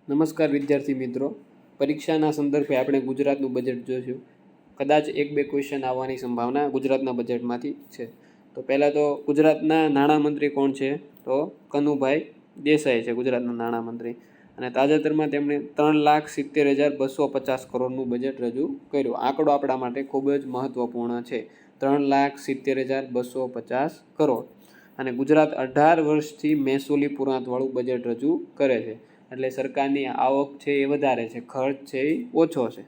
નમસ્કાર વિદ્યાર્થી મિત્રો, પરીક્ષાના સંદર્ભે આપણે ગુજરાતનું બજેટ જોઈશું. કદાચ 1-2 ક્વેશ્ચન આવવાની સંભાવના ગુજરાતના બજેટમાંથી છે. તો પહેલાં તો ગુજરાતના નાણામંત્રી કોણ છે? તો કનુભાઈ દેસાઈ છે ગુજરાતના નાણામંત્રી. અને તાજેતરમાં તેમણે 3,70,250 કરોડનું બજેટ રજૂ કર્યું. આંકડો આપણા માટે ખૂબ જ મહત્વપૂર્ણ છે. 3,70,250 કરોડ. અને ગુજરાત 18 વર્ષથી મહેસૂલી પુરાંતવાળું બજેટ રજૂ કરે છે. એટલે સરકારની આવક છે એ વધારે છે, ખર્ચ છે એ ઓછો છે.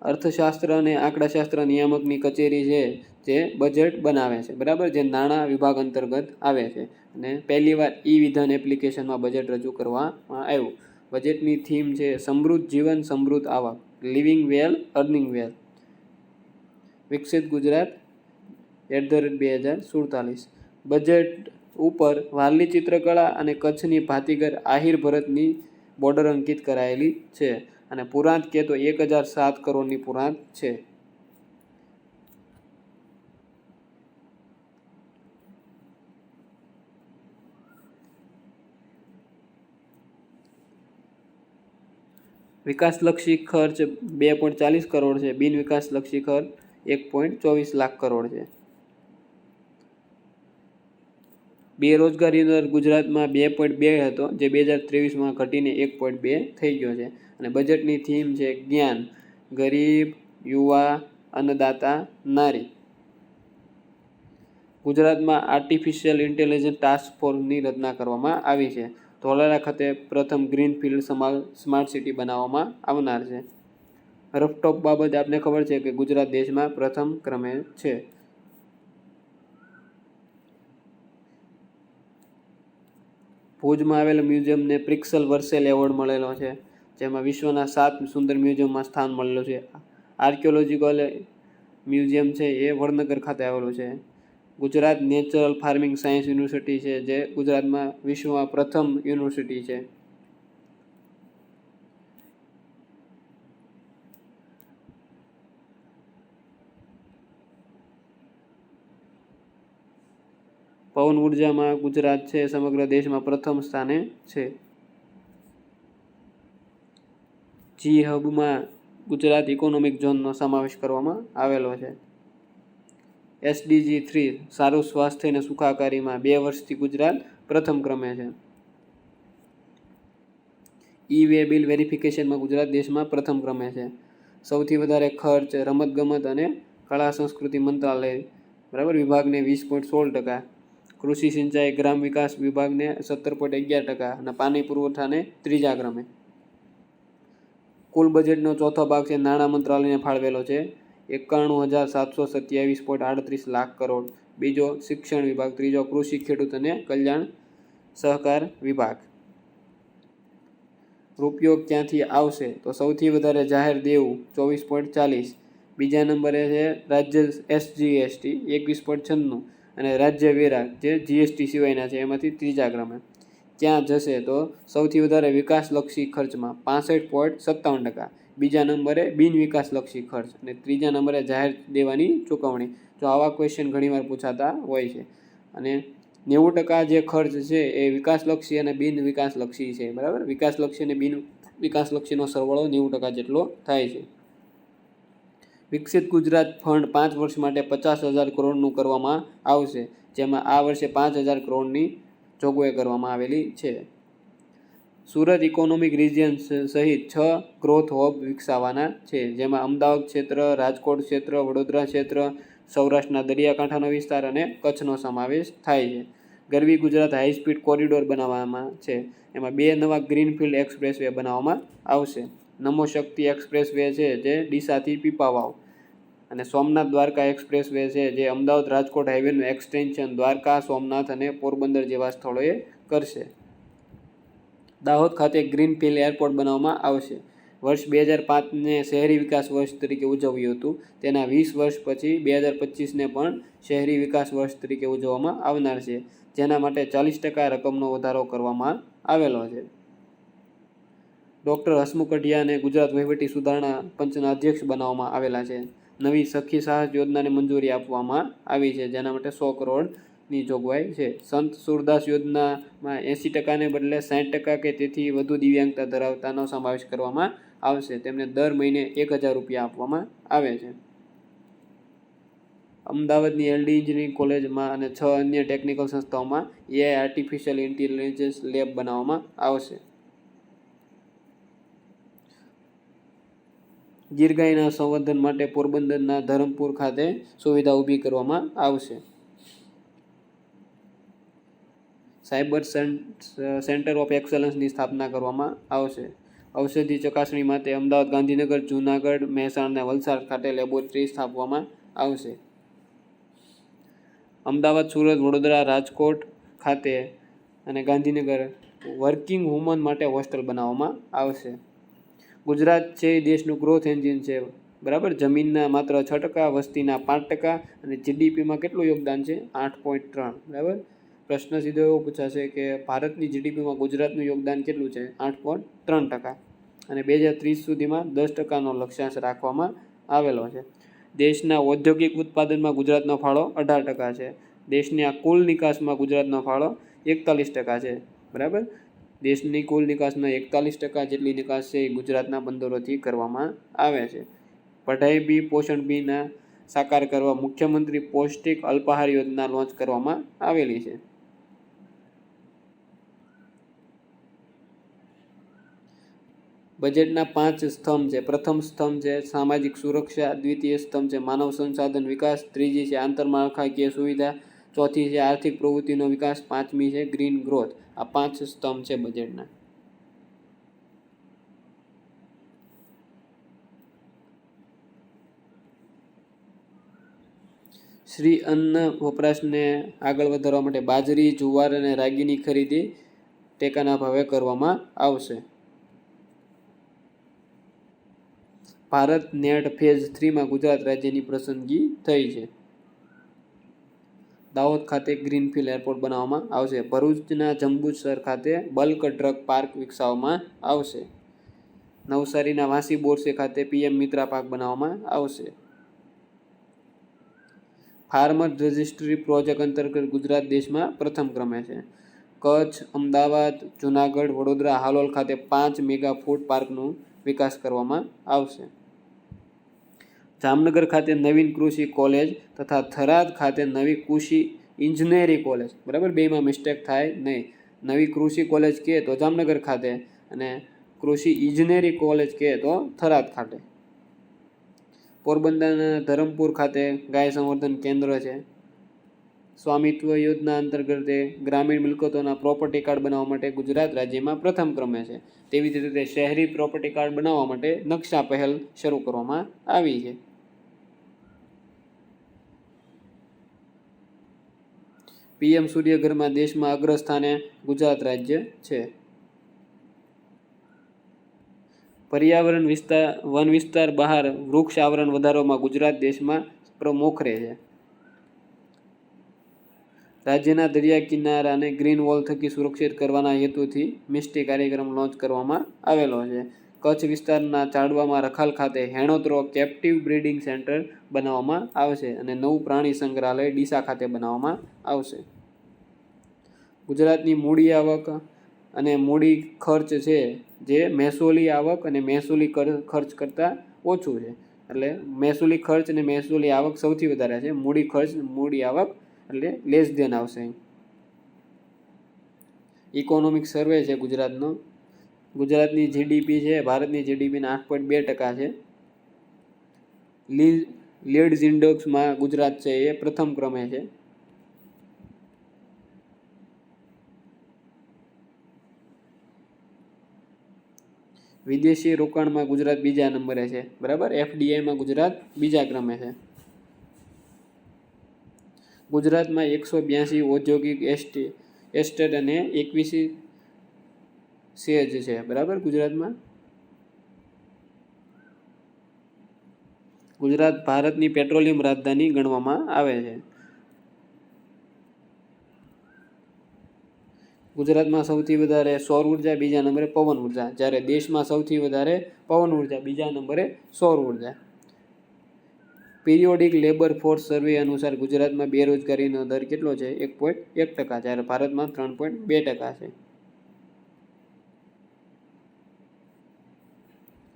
અર્થશાસ્ત્ર અને આંકડાશાસ્ત્ર નિયામકની કચેરી છે જે બજેટ બનાવે છે, બરાબર, જે નાણાં વિભાગ અંતર્ગત આવે છે. અને પહેલીવાર વિધાન એપ્લિકેશનમાં બજેટ રજૂ કરવામાં આવ્યું. બજેટની થીમ છે સમૃદ્ધ જીવન સમૃદ્ધ આવક, લિવિંગ વેલ અર્નિંગ વેલ, વિકસિત ગુજરાત @2047. બજેટ ઉપર વારલી ચિત્રકળા અને કચ્છની ભાતીગર આહિર ભરતની બોર્ડર અંકિત કરાયેલી છે. અને પુરાંત કે તો 1,007 કરોડની પુરાંત છે. વિકાસલક્ષી ખર્ચ 2.40 કરોડ છે. બિન વિકાસલક્ષી ખર્ચ 1.24 લાખ કરોડ છે. બેરોજગારી દર ગુજરાતમાં 2.2 હતો, જે 2023માં ઘટીને 1.2 થઈ ગયો છે. અને બજેટની થીમ છે જ્ઞાન, ગરીબ, યુવા, અન્નદાતા, નારી. ગુજરાતમાં આર્ટિફિશિયલ ઇન્ટેલિજન્સ ટાસ્ક ફોર્સની રચના કરવામાં આવી છે. ધોલારા ખાતે પ્રથમ ગ્રીનફિલ્ડ સ્માર્ટ સિટી બનાવવામાં આવનાર છે. રફટોપ બાબતે આપને ખબર છે કે ગુજરાત દેશમાં પ્રથમ ક્રમે છે. ભુજમાં આવેલ મ્યુઝિયમને પ્રિક્સલ વર્સેલ એવોર્ડ મળેલો છે, જેમાં વિશ્વના 7 સુંદર મ્યુઝિયમમાં સ્થાન મળેલું છે. આર્કિયોલોજીકલ મ્યુઝિયમ છે એ વડનગર ખાતે આવેલું છે. Gujarat natural farming science university છે, જે ગુજરાતમાં વિશ્વમાં પ્રથમ યુનિવર્સિટી છે. પવન ઉર્જામાં ગુજરાત છે સમગ્ર દેશમાં પ્રથમ સ્થાને છે. જી હબમાં ગુજરાત ઇકોનોમિક ઝોનનો સમાવેશ કરવામાં આવેલો છે. SDG 3 સારું સ્વાસ્થ્ય અને સુખાકારીમાં 2 વર્ષથી ગુજરાત પ્રથમ ક્રમે છે. વે બિલ વેરિફિકેશનમાં ગુજરાત દેશમાં પ્રથમ ક્રમે છે. સૌથી વધારે ખર્ચ રમતગમત અને કળા સંસ્કૃતિ મંત્રાલય, બરાબર, વિભાગને 20.16%, કૃષિ સિંચાઈ ગ્રામ વિકાસ વિભાગને 17.11% અને પાણી પુરવઠાને 3જા ક્રમે. કુલ બજેટનો ચોથો ભાગ છે નાણાં મંત્રાલયને ફાળવેલો છે 91,727.38 લાખ કરોડ. બીજો શિક્ષણ વિભાગ, ત્રીજો કૃષિ ખેડૂત અને કલ્યાણ સહકાર વિભાગ. રૂપિયો ક્યાંથી આવશે? તો સૌથી વધારે જાહેર દેવું 24.40, બીજા નંબરે છે રાજ્ય SGST 21.96 અને રાજ્ય વેરા જે GST સિવાયના છે એમાંથી 3જા ક્રમે. ક્યાં જશે? તો સૌથી વધારે વિકાસલક્ષી ખર્ચમાં 65.57%, બીજા નંબરે બિન વિકાસલક્ષી ખર્ચ અને 3જા નંબરે જાહેર દેવાની ચૂકવણી. જો આવા ક્વેશ્ચન ઘણીવાર પૂછાતા હોય છે. અને 90% જે ખર્ચ છે એ વિકાસલક્ષી અને બિન વિકાસલક્ષી છે, બરાબર. વિકાસલક્ષી અને બિન વિકાસલક્ષીનો સરવાળો 90% જેટલો થાય છે. વિકસિત ગુજરાત ફંડ 5 વર્ષ માટે 50,000 કરોડનું કરવામાં આવશે, જેમાં આ વર્ષે 5,000 કરોડની જોગવાઈ કરવામાં આવેલી છે. સુરત ઇકોનોમિક રિજિયન સહિત 6 ગ્રોથ હબ વિકસાવવાના છે, જેમાં અમદાવાદ ક્ષેત્ર, રાજકોટ ક્ષેત્ર, વડોદરા ક્ષેત્ર, સૌરાષ્ટ્રના દરિયાકાંઠાનો વિસ્તાર અને કચ્છનો સમાવેશ થાય છે. ગરવી ગુજરાત હાઈસ્પીડ કોરિડોર બનાવવામાં છે, એમાં 2 નવા ગ્રીનફિલ્ડ એક્સપ્રેસવે બનાવવામાં આવશે. નમો શક્તિ એક્સપ્રેસવે છે જે ડીસાથી પીપાવાવ, અને સોમનાથ દ્વારકા એક્સપ્રેસવે છે જે અમદાવાદ રાજકોટ હાઈવેનું એક્સટેન્શન દ્વારકા, સોમનાથ અને પોરબંદર જેવા સ્થળોએ કરશે. દાહોદ ખાતે ગ્રીનફિલ્ડ એરપોર્ટ બનાવવામાં આવશે. વર્ષ 2005ને શહેરી વિકાસ વર્ષ તરીકે ઉજવ્યું હતું. તેના 20 વર્ષ પછી 2025ને પણ શહેરી વિકાસ વર્ષ તરીકે ઉજવવામાં આવનાર છે, જેના માટે 40% રકમનો વધારો કરવામાં આવેલો છે. ડૉક્ટર હસમુખ અઢિયાને ગુજરાત વહીવટી સુધારણા પંચના અધ્યક્ષ બનાવવામાં આવેલા છે. નવી સખી સાહસ યોજનાને મંજૂરી આપવામાં આવી છે, જેના માટે 100 કરોડ ની જોગવાઈ છે. સંત સુરદાસ યોજનામાં 80% ને બદલે 60% કે તેથી વધુ દિવ્યાંગતા ધરાવતાનો સમાવેશ કરવામાં આવશે. તેમને દર મહિને 1000 રૂપિયા આપવામાં આવે છે. અમદાવાદની એલડી એન્જિનિયરિંગ કોલેજમાં અને 6 અન્ય ટેકનિકલ સંસ્થાઓમાં AI આર્ટિફિશિયલ ઇન્ટેલિજન્સ લેબ બનાવવામાં આવશે. ગીર ગાયના સંવર્ધન માટે પોરબંદરના ધરમપુર ખાતે સુવિધા ઊભી કરવામાં આવશે. સાયબર સેન્ટર ઓફ એક્સલન્સની સ્થાપના કરવામાં આવશે. ઔષધિ ચકાસણી માટે અમદાવાદ, ગાંધીનગર, જૂનાગઢ, મહેસાણા અને વલસાડ ખાતે લેબોરેટરી સ્થાપવામાં આવશે. અમદાવાદ, સુરત, વડોદરા, રાજકોટ ખાતે અને ગાંધીનગર વર્કિંગ વુમન માટે હોસ્ટેલ બનાવવામાં આવશે. ગુજરાત છે એ દેશનું ગ્રોથ એન્જિન છે, બરાબર. જમીનના માત્ર 6%, વસ્તીના 5% અને જીડીપીમાં કેટલું યોગદાન છે? 8.3, બરાબર. પ્રશ્ન સીધો એવો પૂછાશે કે ભારતની જીડીપીમાં ગુજરાતનું યોગદાન કેટલું છે? 8.3%. અને 2030 સુધીમાં 10%નો લક્ષ્યાંક રાખવામાં આવેલો છે. દેશના ઔદ્યોગિક ઉત્પાદનમાં ગુજરાતનો ફાળો 18% છે. દેશની કુલ નિકાસમાં ગુજરાતનો ફાળો 41% છે, બરાબર. દેશની કુલ નિકાસના 41% જેટલી નિકાસ છે એ ગુજરાતના બંદરોથી કરવામાં આવે છે. પઢાઈ બી પોષણ બીના સાકાર કરવા મુખ્યમંત્રી પૌષ્ટિક અલ્પાહાર યોજના લોન્ચ કરવામાં આવેલી છે. બજેટના 5 સ્તંભ છે. પ્રથમ સ્તંભ છે સામાજિક સુરક્ષા, દ્વિતીય સ્તંભ છે માનવ સંસાધન વિકાસ, ત્રીજી છે આંતરમાળખાકીય સુવિધા, ચોથી છે આર્થિક પ્રવૃત્તિનો વિકાસ, પાંચમી છે ગ્રીન ગ્રોથ. આ 5 સ્તંભ છે બજેટના. શ્રી અન્ન વપરાશને આગળ વધારવા માટે બાજરી, જુવાર અને રાગીની ખરીદી ટેકાના ભાવે કરવામાં આવશે. ભારત નેટ ફેઝ 3માં ગુજરાત રાજ્યની પસંદગી થઈ છે. દાહોદ ખાતે ગ્રીનફિલ્ડ એરપોર્ટ બનાવવામાં આવશે. ભરૂચના જંબુસર ખાતે બલ્ક ડ્રગ પાર્ક વિકસાવવામાં આવશે. નવસારીના વાંસી બોરસે ખાતે PM મિત્રા પાર્ક બનાવવામાં આવશે. ફાર્મર રજિસ્ટ્રી પ્રોજેક્ટ અંતર્ગત ગુજરાત દેશમાં પ્રથમ ક્રમે છે. કચ્છ, અમદાવાદ, જૂનાગઢ, વડોદરા, હાલોલ ખાતે 5 મેગા ફૂડ પાર્કનું વિકાસ કરવામાં આવશે. જામનગર ખાતે નવીન કૃષિ કોલેજ તથા થરાદ ખાતે નવી કૃષિ ઇજનેરી કોલેજ, બરાબર. બેમાં મિસ્ટેક થાય નહીં. નવી કૃષિ કોલેજ કહે તો જામનગર ખાતે અને કૃષિ ઇજનેરી કોલેજ કહે તો થરાદ ખાતે. પોરબંદરના ધરમપુર ખાતે ગાય સંવર્ધન કેન્દ્ર છે. સ્વામિત્વ યોજના અંતર્ગત ગ્રામીણ મિલકતોના પ્રોપર્ટી કાર્ડ બનાવવા માટે ગુજરાત રાજ્યમાં પ્રથમ ક્રમે છે. તેવી જ રીતે શહેરી પ્રોપર્ટી કાર્ડ બનાવવા માટે નકશા પહેલ શરૂ કરવામાં આવી છે. PM સૂર્યઘરમાં દેશમાં અગ્રસ્થાને ગુજરાત રાજ્ય છે. પર્યાવરણ વન વિસ્તાર બહાર વૃક્ષ આવરણ વધારવામાં ગુજરાત દેશમાં મોખરે છે. રાજ્યના દરિયા કિનારાને ગ્રીન વોલ થકી સુરક્ષિત કરવાના હેતુથી મિસ્ટી કાર્યક્રમ લોન્ચ કરવામાં આવેલો છે. કચ્છ વિસ્તારના ચાડવામાં રખાલ ખાતે હેણોત્રો કેપ્ટિવ બ્રીડિંગ સેન્ટર બનાવવામાં આવશે અને નવું પ્રાણી સંગ્રહાલય ડીસા ખાતે બનાવવામાં આવશે. ગુજરાતની મૂડી આવક અને મૂડી ખર્ચ છે જે મહેસૂલી આવક અને મહેસૂલી ખર્ચ કરતાં ઓછું છે. એટલે મહેસૂલી ખર્ચ અને મહેસૂલી આવક સૌથી વધારે છે. મૂડી ખર્ચ, મૂડી આવક એટલે લેસ ધેન આવશે. ઇકોનોમિક સર્વે છે ગુજરાતનો. ગુજરાતની જીડીપી છે ભારતની જીડીપીના 8.2% છે. લીડ્સ ઇન્ડેક્સમાં ગુજરાત છે એ પ્રથમ ક્રમે છે. વિદેશી રોકાણમાં ગુજરાત બીજા નંબરે છે, બરાબર. FDIમાં ગુજરાત બીજા ક્રમે છે. ગુજરાતમાં 182 ઔદ્યોગિક એસ્ટેટ અને 21 સેજ છે, બરાબર. ગુજરાત ભારતની પેટ્રોલિયમ રાજધાની ગણવામાં આવે છે. ગુજરાતમાં સૌથી વધારે સૌર ઉર્જા, બીજા નંબરે પવન ઉર્જા, જ્યારે દેશમાં સૌથી વધારે પવન ઉર્જા, બીજા નંબરે સૌર ઉર્જા. પિરિયોડિક લેબર ફોર્સ સર્વે અનુસાર ગુજરાતમાં બેરોજગારીનો દર કેટલો છે? 1.1%, જ્યારે ભારતમાં 3.2% છે.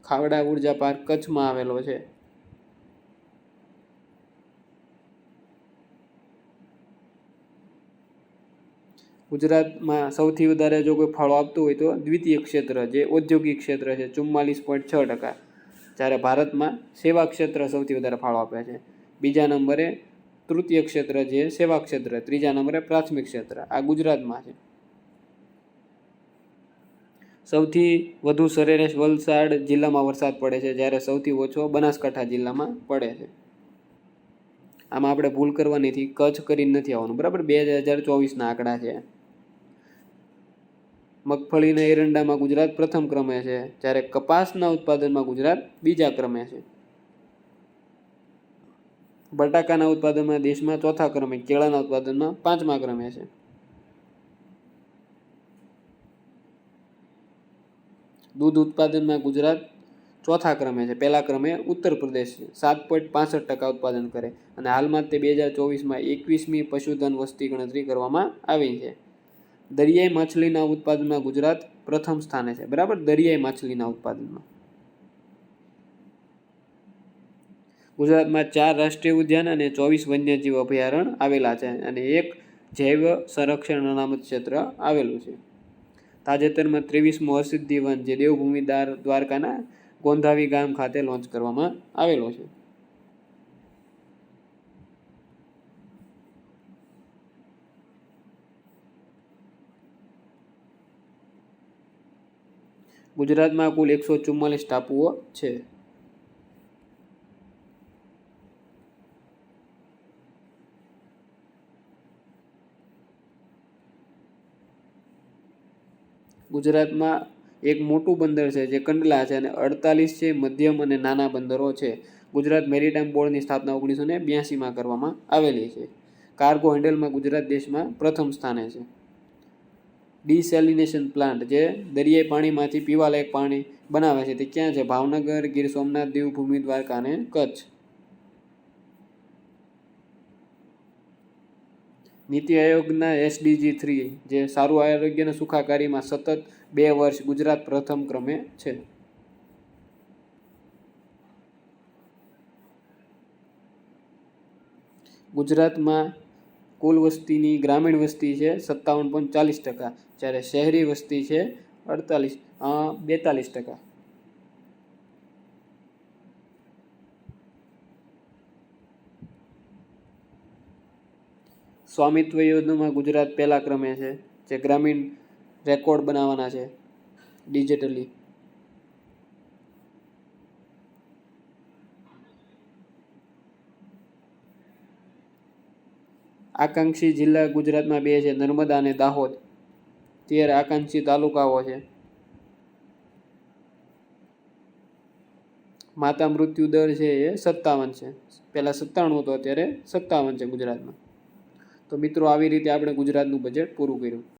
ખાવડા ઉર્જા પાર્ક કચ્છમાં આવેલો છે. ગુજરાતમાં સૌથી વધારે જો કોઈ ફાળો આપતું હોય તો દ્વિતીય ક્ષેત્ર જે ઔદ્યોગિક ક્ષેત્ર છે 44.6%, જ્યારે ભારતમાં સેવા ક્ષેત્ર સૌથી વધારે ફાળો આપે છે. બીજા નંબરે તૃતીય ક્ષેત્ર જે સેવા ક્ષેત્ર, ત્રીજા નંબરે પ્રાથમિક ક્ષેત્ર. આ ગુજરાતમાં છે. સૌથી વધુ સરેરાશ વલસાડ જિલ્લામાં વરસાદ પડે છે, જ્યારે સૌથી ઓછો બનાસકાંઠા જિલ્લામાં પડે છે. આમાં આપણે ભૂલ કરવાની નથી, કચ્છ કરીને નથી આવવાનું, બરાબર. 2024ના આંકડા છે. મગફળીના એરંડામાં ગુજરાત પ્રથમ ક્રમે છે, જ્યારે કપાસના ઉત્પાદનમાં ગુજરાત બીજા ક્રમે છે. બટાકાના ઉત્પાદનમાં દેશમાં ચોથા ક્રમે, કેળાના ઉત્પાદનમાં 5મા ક્રમે છે. દૂધ ઉત્પાદનમાં ગુજરાત ચોથા ક્રમે છે, પહેલા ક્રમે ઉત્તર પ્રદેશ છે, 7.65% ઉત્પાદન કરે, અને હાલમાં તે 2024માં 21મી પશુધન વસ્તી ગણતરી કરવામાં આવી છે. દરિયાઈ માછલીના ઉત્પાદનમાં ગુજરાત પ્રથમ સ્થાને છે, બરાબર. દરિયાઈ માછલીના ઉત્પાદનમાં ગુજરાતમાં 4 રાષ્ટ્રીય ઉદ્યાન અને 24 વન્યજીવ અભયારણ્ય આવેલા છે, અને 1 જૈવ સંરક્ષણ અનામત ક્ષેત્ર આવેલું છે. તાજેતરમાં 23મો હરસિદ્ધિ વન જે દેવભૂમિ દ્વારકાના ગોંધાવી ગામ ખાતે લોન્ચ કરવામાં આવેલો છે. ગુજરાતમાં કુલ 144 ટાપુઓ છે. ગુજરાતમાં એક મોટું બંદર છે જે કંડલા છે, અને 48 છે મધ્યમ અને નાના બંદરો છે. ગુજરાત મેરીટાઈમ બોર્ડની સ્થાપના 1982માં કરવામાં આવેલી છે. કાર્ગો હેન્ડલમાં ગુજરાત દેશમાં પ્રથમ સ્થાને છે. ડિસેલિનેશન પ્લાન્ટ જે દરિયાઈ પાણીમાંથી પીવાલાયક પાણી બનાવે છે તે ક્યાં છે? ભાવનગર, ગીર સોમનાથ, દેવભૂમિ દ્વારકા અને કચ્છ. નીતિ આયોગના SDG 3 જે સારું આરોગ્ય અને સુખાકારીમાં સતત 2 વર્ષ ગુજરાત પ્રથમ ક્રમે છે. ગુજરાતમાં કુલ વસ્તીની ગ્રામીણ વસ્તી છે 57.40%, જ્યારે શહેરી વસ્તી છે 42%. સ્વામિત્વ યોજનામાં ગુજરાત પહેલા ક્રમે છે, જે ગ્રામીણ રેકોર્ડ બનાવવાના છે ડિજિટલી. આકાંક્ષી જિલ્લા ગુજરાતમાં 2 છે, નર્મદા અને દાહોદ. 13 આકાંક્ષી તાલુકાઓ છે. માતા મૃત્યુ દર છે એ 57 છે, પહેલાં 97 હતો, અત્યારે 57 છે ગુજરાતમાં. તો મિત્રો, આવી રીતે આપણે ગુજરાતનું બજેટ પૂરું કર્યું.